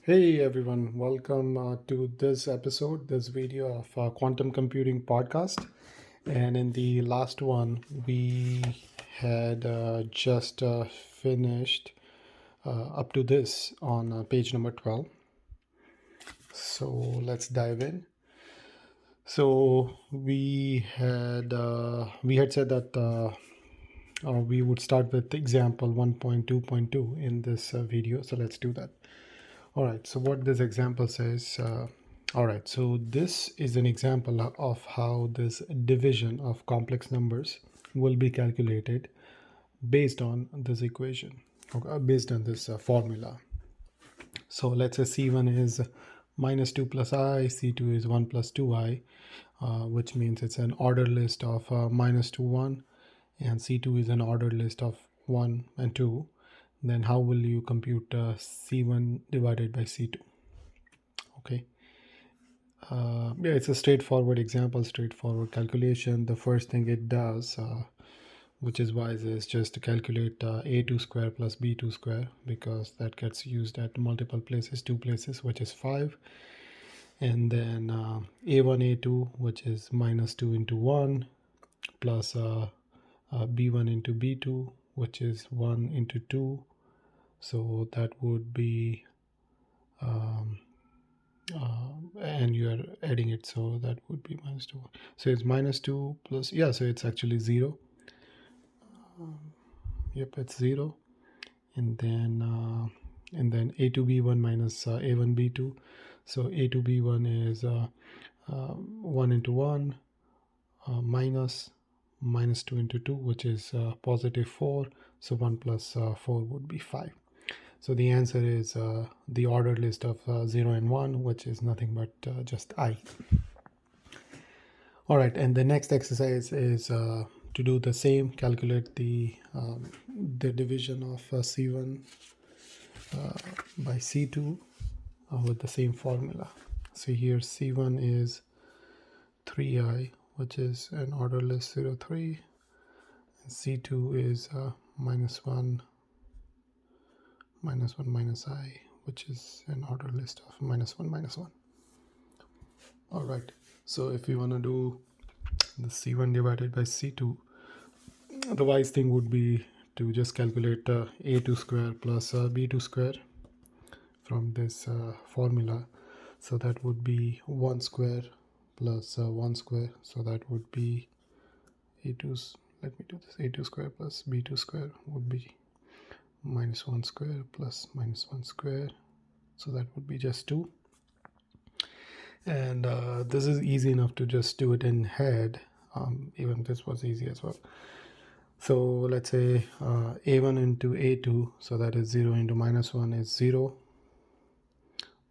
Hey everyone, welcome to this episode, this video of Quantum Computing Podcast. And in the last one, we had just finished up to this on page number 12. So let's dive in. So we had said that we would start with example 1.2.2 in this video. So let's do that. All right, so what this example says, all right, so this is an example of how this division of complex numbers will be calculated based on this equation, okay, based on this formula. So let's say C1 is minus 2 plus I, C2 is 1 plus 2I, which means it's an ordered list of minus 2, 1, and C2 is an ordered list of 1 and 2. Then how will you compute C1 divided by C2? Okay. Yeah, it's a straightforward example, straightforward calculation. The first thing it does, which is wise, is just to calculate a2 square plus b2 square, because that gets used at multiple places, two places, which is 5. And then a1, a2, which is minus 2 into 1, plus b1 into b2, which is 1 into 2. So that would be and you are adding it, so that would be minus 2. So it's minus 2 plus, yeah, so it's actually 0. Yep, it's 0. And then a2 b1 minus a1 b2. So a2 b1 is 1 into 1 minus 2 into 2, which is positive 4. So 1 plus 4 would be 5. So the answer is the ordered list of 0 and 1, which is nothing but just I. All right, and the next exercise is to do the same, calculate the division of C1 by C2 with the same formula. So here C1 is 3I, which is an ordered list 0, 3. And C2 is minus 1 minus I, which is an ordered list of minus 1 minus 1. All right, so if we want to do the C1 divided by C2, the wise thing would be to just calculate a2 square plus b2 square from this formula. So that would be 1 square plus 1 square. So that would be a2, let me do this, a2 square plus b2 square would be minus 1 square plus minus 1 square. So that would be just 2. And this is easy enough to just do it in head. Even this was easy as well. So let's say a1 into a2, so that is 0 into minus 1 is 0,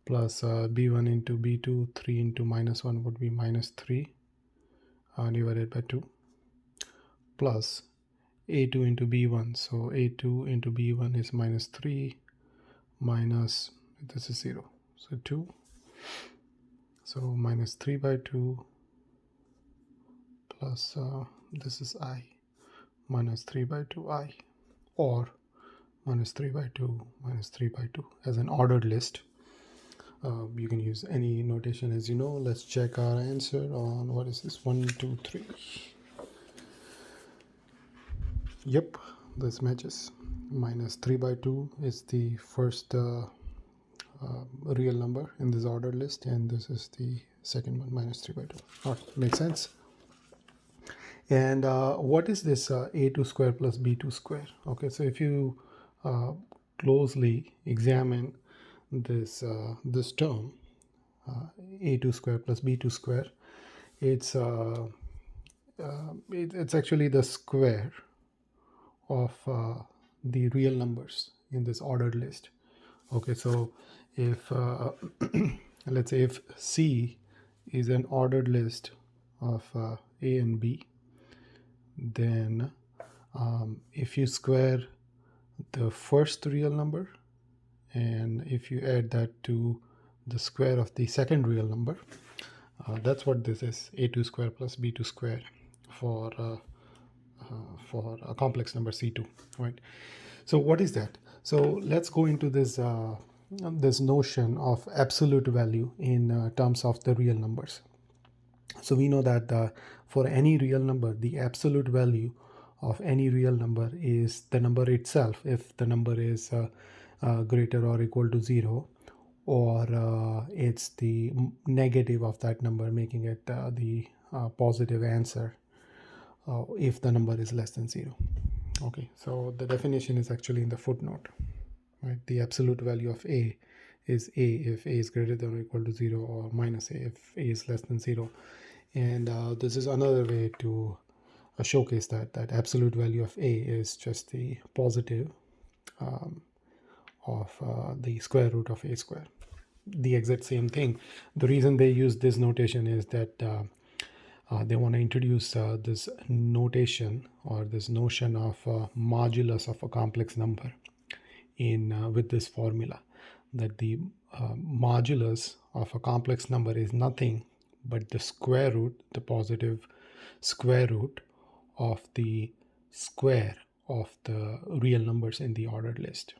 plus b1 into b2, 3 into minus 1 would be minus 3 divided by 2, plus a2 into b1, so a2 into b1 is minus 3 minus, this is 0, so 2, so minus 3 by 2 plus this is I, minus 3 by 2I, or minus 3 by 2 minus 3 by 2 as an ordered list. You can use any notation, as you know. Let's check our answer on, what is this, 1, 2, 3. Yep, this matches. Minus 3 by 2 is the first real number in this ordered list, and this is the second one, minus 3 by 2. All right, makes sense. And what is this a2 square plus b2 square? Okay, so if you closely examine this this term, a2 square plus b2 square, it's it's actually the square of the real numbers in this ordered list. Okay, so if let's say if C is an ordered list of A and B, then if you square the first real number and if you add that to the square of the second real number, that's what this is, a2 square plus b2 square for a complex number C2, right? So what is that? So let's go into this this notion of absolute value in terms of the real numbers. So we know that for any real number, the absolute value of any real number is the number itself, if the number is greater or equal to 0, or it's the negative of that number, making it the positive answer if the number is less than 0. Okay, so the definition is actually in the footnote, right? The absolute value of a is a if a is greater than or equal to 0, or minus a if a is less than 0. And this is another way to showcase that absolute value of a is just the positive of the square root of a square. The exact same thing. The reason they use this notation is that they want to introduce this notation or this notion of modulus of a complex number in with this formula, that the modulus of a complex number is nothing but the square root, the positive square root of the square of the real numbers in the ordered list.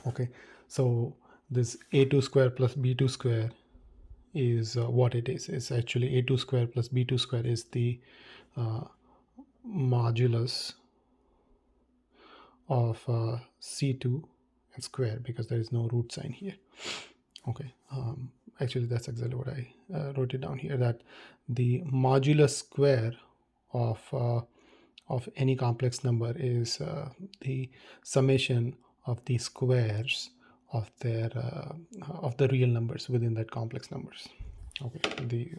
Okay, so this a2 square plus b2 square is what it is. It's actually a2 square plus b2 square is the modulus of c2 and square, because there is no root sign here. Okay, actually that's exactly what I wrote it down here, that the modulus square of any complex number is the summation of the squares of their of the real numbers within that complex numbers. Okay, the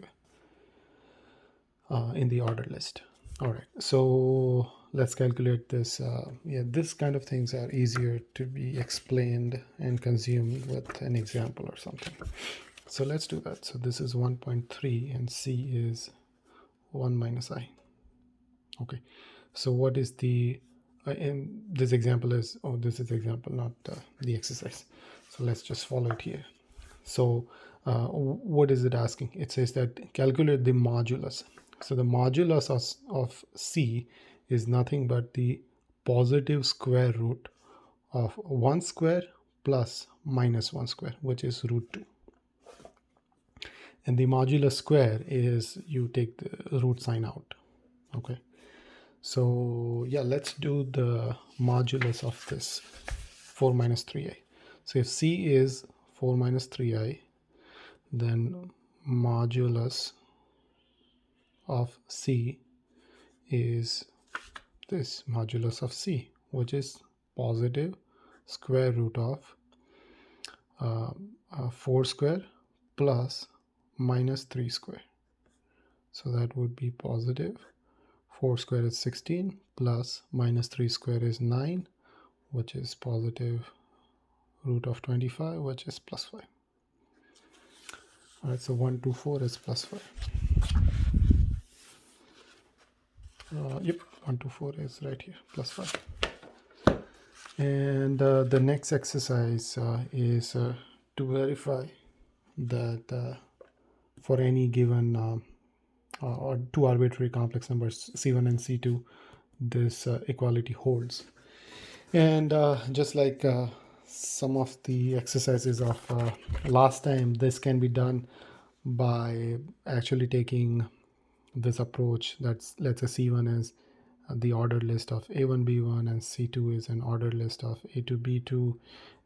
in the order list. All right, so let's calculate this. Yeah, this kind of things are easier to be explained and consumed with an example or something. So let's do that. So this is 1.3 and c is 1 minus I. Okay, so what is the and this example is, oh, this is example, not the exercise. So let's just follow it here. So what is it asking? It says that calculate the modulus. So the modulus of c is nothing but the positive square root of 1 square plus minus 1 square, which is root 2. And the modulus square is you take the root sign out. Okay, so yeah, let's do the modulus of this 4 minus 3i. So if c is 4 minus 3i, then modulus of c is this modulus of c, which is positive square root of 4 square plus minus 3 square. So that would be positive 4 square is 16 plus minus 3 square is 9, which is positive root of 25, which is plus 5. All right, so 124 is plus 5. Yep, 124 is right here, plus 5. And the next exercise is to verify that for any given or two arbitrary complex numbers c1 and c2, this equality holds. And just like some of the exercises of last time, this can be done by actually taking this approach. That's, let's say c1 is the ordered list of a1 b1 and c2 is an ordered list of a2 b2,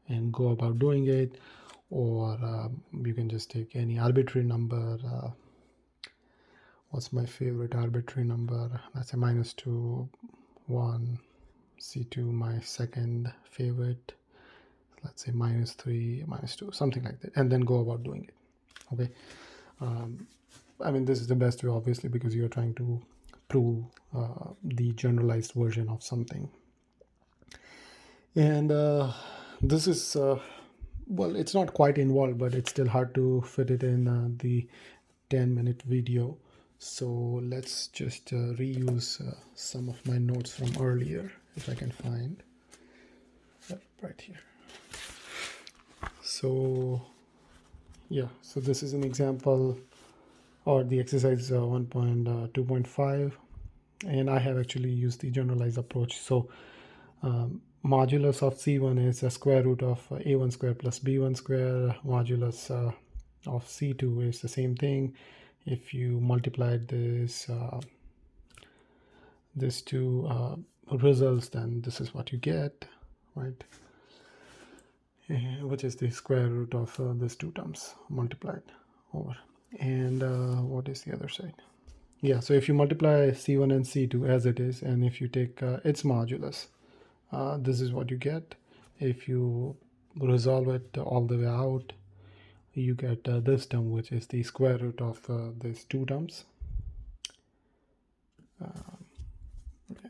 and go about doing it. Or you can just take any arbitrary number. What's my favorite arbitrary number? Let's say minus 2, 1, c2. My second favorite, let's say minus 3, minus 2, something like that, and then go about doing it. Okay, I mean, this is the best way, obviously, because you're trying to prove the generalized version of something. And this is well, it's not quite involved, but it's still hard to fit it in the 10-minute video. So let's just reuse some of my notes from earlier, if I can find. Yep, right here. So yeah, so this is an example, or the exercise 1.2.5, and I have actually used the generalized approach. So modulus of C1 is the square root of A1 square plus B1 square. Modulus of C2 is the same thing. If you multiply this these two results, then this is what you get, right? Which is the square root of these two terms multiplied over. And what is the other side? Yeah, so if you multiply C1 and C2 as it is, and if you take its modulus, this is what you get. If you resolve it all the way out, you get this term, which is the square root of these two terms.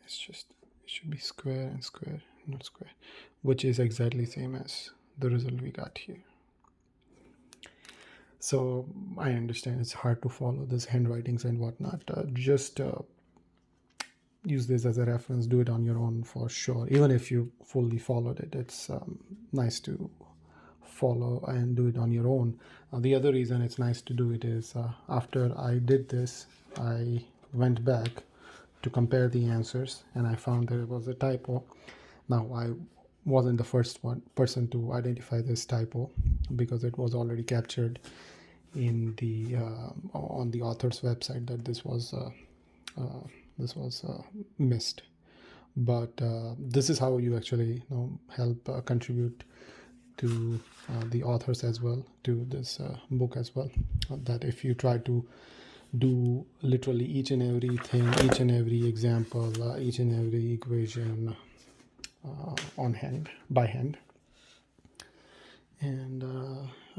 It should be square and square, not square, which is exactly same as the result we got here. So I understand it's hard to follow these handwritings and whatnot. Just use this as a reference. Do it on your own for sure. Even if you fully followed it, it's nice to follow and do it on your own. The other reason it's nice to do it is after I did this, I went back to compare the answers, and I found there was a typo. Now, I wasn't the first person to identify this typo because it was already captured in the on the author's website that this was missed. But this is how you actually help contribute to the authors as well, to this book as well. That if you try to do literally each and everything, each and every example, each and every equation by hand. And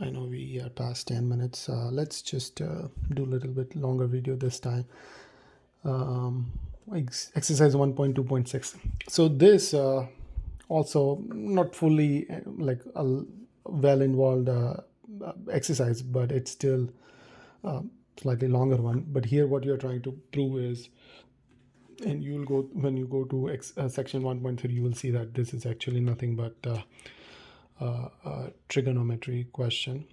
I know we are past 10 minutes. Let's just do a little bit longer video this time. Exercise 1.2.6. So this also not fully like a well involved exercise, but it's still slightly longer one. But here what you're trying to prove is, and you'll go when you go to section 1.3, you will see that this is actually nothing but a trigonometry question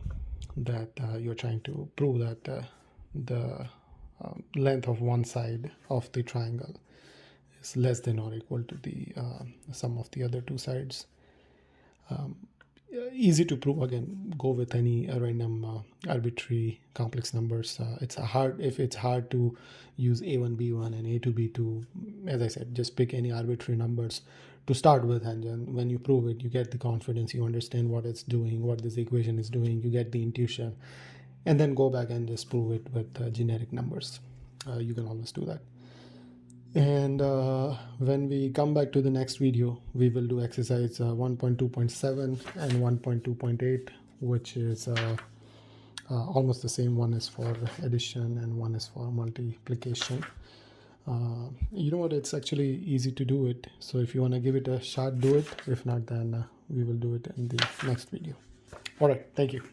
that you're trying to prove that the length of one side of the triangle is less than or equal to the sum of the other two sides. Easy to prove. Again, go with any random arbitrary complex numbers. It's hard to use a1 b1 and a2 b2. As I said, just pick any arbitrary numbers to start with, and then when you prove it, you get the confidence, you understand what it's doing, what this equation is doing, you get the intuition, and then go back and just prove it with generic numbers. You can always do that. And when we come back to the next video, we will do exercise 1.2.7 and 1.2.8, which is almost the same. One is for addition and one is for multiplication. You know what, it's actually easy to do it. So if you want to give it a shot, do it. If not, then we will do it in the next video. All right, thank you.